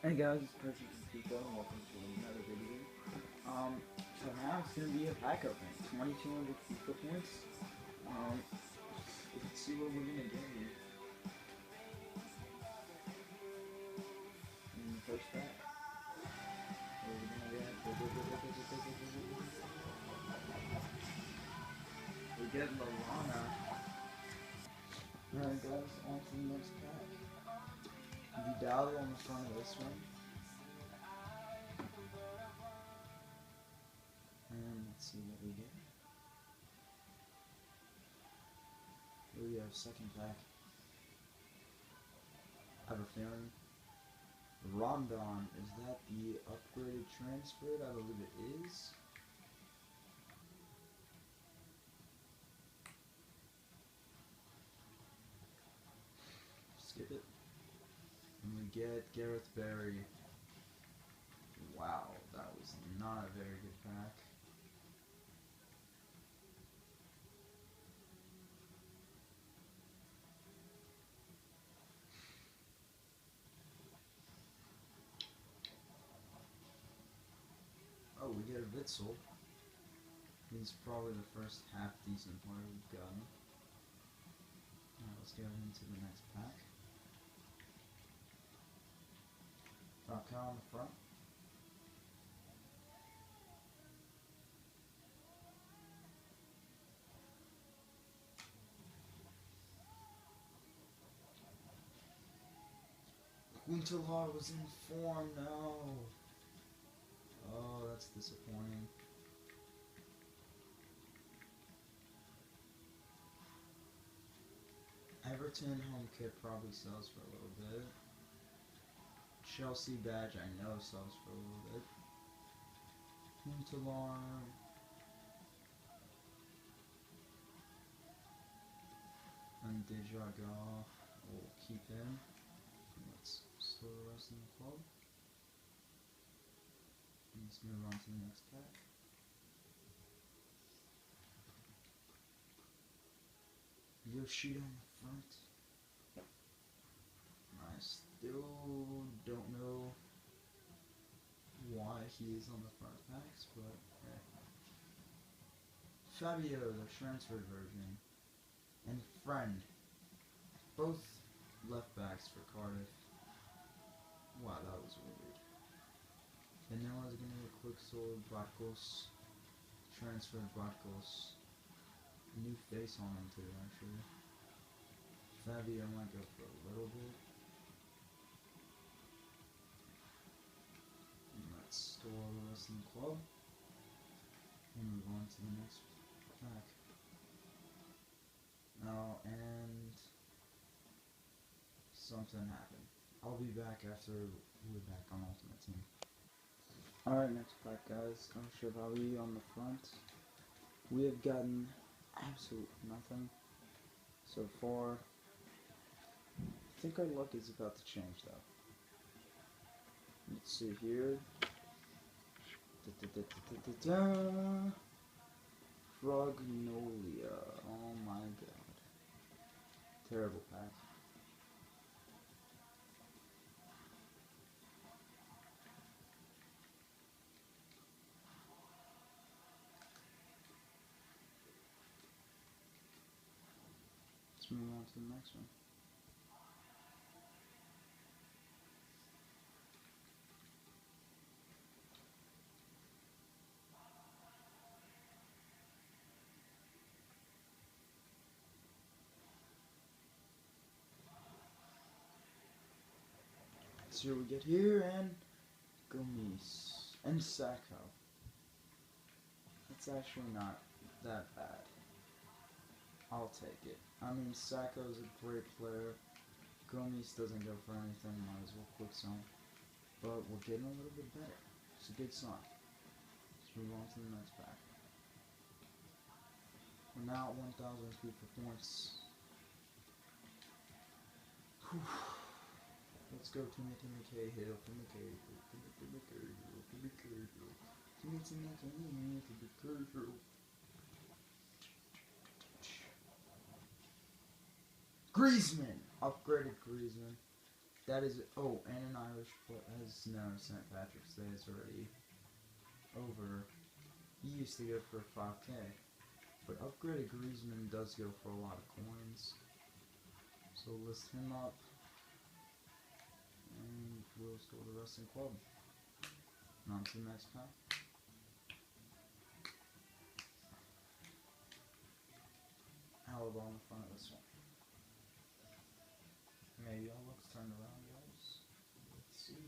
Hey guys, it's Perfect FIFA and welcome to another video. So now it's gonna be a pack opening. 2200 FIFA points. Let's see what we're gonna get here. In the first pack. What are we gonna get? We get Lalana. Alright guys, on to the next pack. Vidal on the front of this one. And let's see what we get. Here we have second pack. I have a feeling. Rondon, is that the upgraded transferred? I believe it is. Skip it. And we get Gareth Barry. Wow, that was not a very good pack. Oh, we get a Witzel. He's probably the first half decent player we've gotten. Alright, let's go into the next pack. Falcao on the front. Galore was in form, no! Oh, that's disappointing. Everton home kit probably sells for a little bit. Chelsea badge I know sells for a little bit. Huntelaar. And Dejaga, we'll keep him. Let's store the rest in the club. Let's move on to the next pack. Yoshida in the front. I still don't know why he is on the front packs, but Fabio, the transferred version, and Friend, both left backs for Cardiff. Wow, that was weird. And now I was gonna get quick sold Barcos, transferred Barcos. New face on him too, actually. Fabio might go for a little bit. And let's store the rest in the club. And move on to the next pack. Oh, and something happened. I'll be back after we're back on Ultimate Team. Alright, next pack guys. Chevalier on the front. We have gotten absolutely nothing so far. I think our luck is about to change though. Let's see here. Frognolia. Oh my god. Terrible pack. Let's move on to the next one. Let's see what we get here, and Gomes and Sacco. It's actually not that bad. I'll take it. I mean, Sacco's a great player. Gomes doesn't go for anything, might as well quick zone. But we're getting a little bit better. It's a good sign. Let's move on to the next pack. We're now at 1,000 FIFA points. Whew. Let's go to Timmy Cahill, Timmy Cahill, Timmy Cahill, Timmy Cahill, Timmy Cahill. Griezmann! Upgraded Griezmann. That is, oh, and an Irish has no St. Patrick's Day is already over. He used to go for 5K, but upgraded Griezmann does go for a lot of coins. So list him up, and we'll just go to the Wrestling Club. And on to the next pack. Alaba on the front of this one. Maybe all looks turned around, guys. Let's see.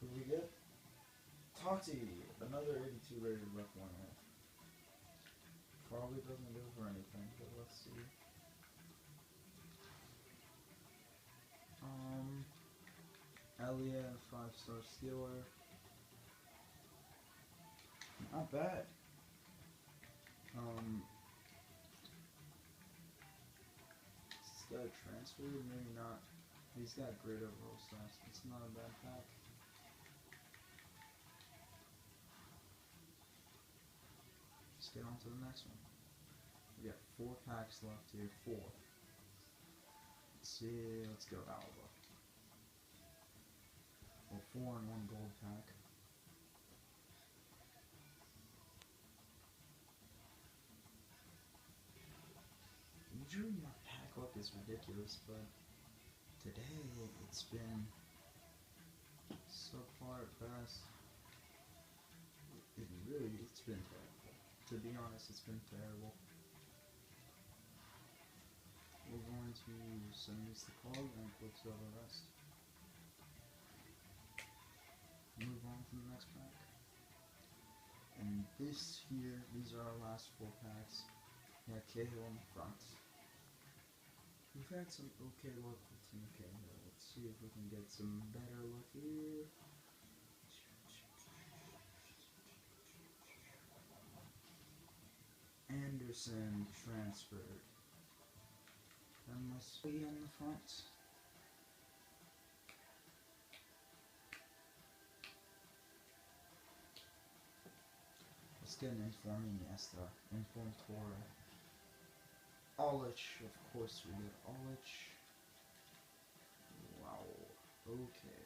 Who we get? Totti, another 82 rated left winger. Probably doesn't go for anything, but let's see. Elliot, 5-star Steeler. Not bad. He's got a transfer, maybe not. He's got great overall stats. It's not a bad pack. Let's get on to the next one. We got 4 packs left here. 4. Let's see. Let's go Alba. Well, 4 and 1 gold pack. Usually my pack luck is ridiculous, but today it's been so far at best. It's been terrible. To be honest, it's been terrible. We're going to send this to Cog and click to the rest. Move on to the next pack. And this here, these are our last 4 packs. Yeah, Cahill on the front. We've had some okay luck with Team Cahill. Let's see if we can get some better luck here. Anderson transferred. That must be on the front. Let's get an Inform Iniesta, Inform Torre. Olich, of course we get Olich. Wow, okay.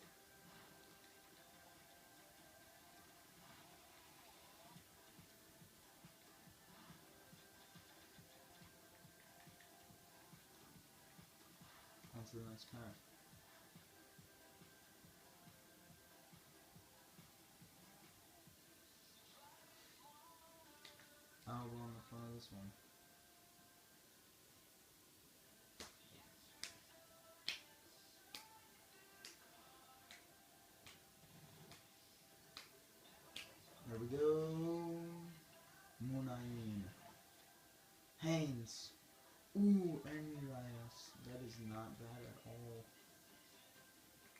On to the next pack. Alba on the front of this one. There we go. Munayin. Haynes. Ooh, and Urias. That is not bad at all.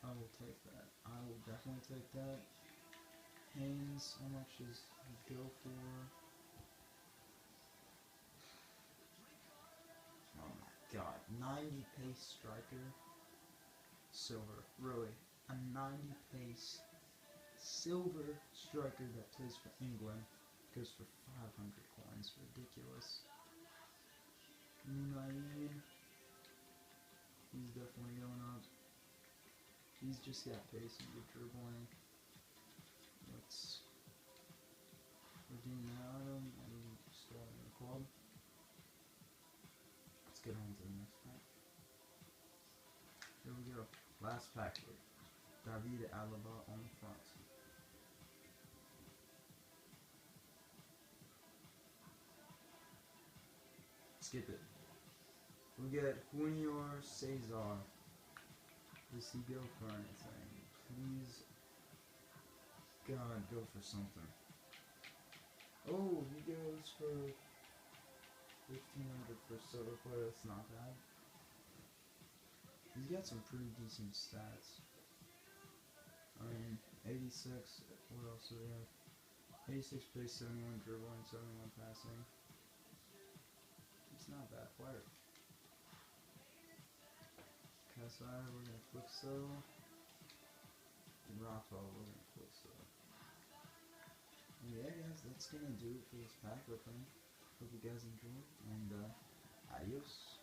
I will take that. I will definitely take that. Haynes, how much does he go for? Oh my god. 90 pace striker. Silver. Really. A 90 pace silver striker that plays for England goes for 500 coins. Ridiculous. Munayin. He's definitely going up. He's just got pace and good dribbling. Let's redeem that item and store it in the club. Let's get on to the next pack. Here we go. Last pack here. David Alaba on the front. Skip it. We get Junior Cesar. Does he go for anything? Please, God, go for something. Oh, he goes for 1,500 for silver player. That's not bad. He's got some pretty decent stats. I mean, 86. What else do we have? 86 pace, 71 dribbling, 71 passing. He's not a bad player. Casar, we're gonna flip so. And Rafa, we're gonna flip so. Yeah, guys, that's gonna do it for this pack opening. Hope you guys enjoyed, and Adios.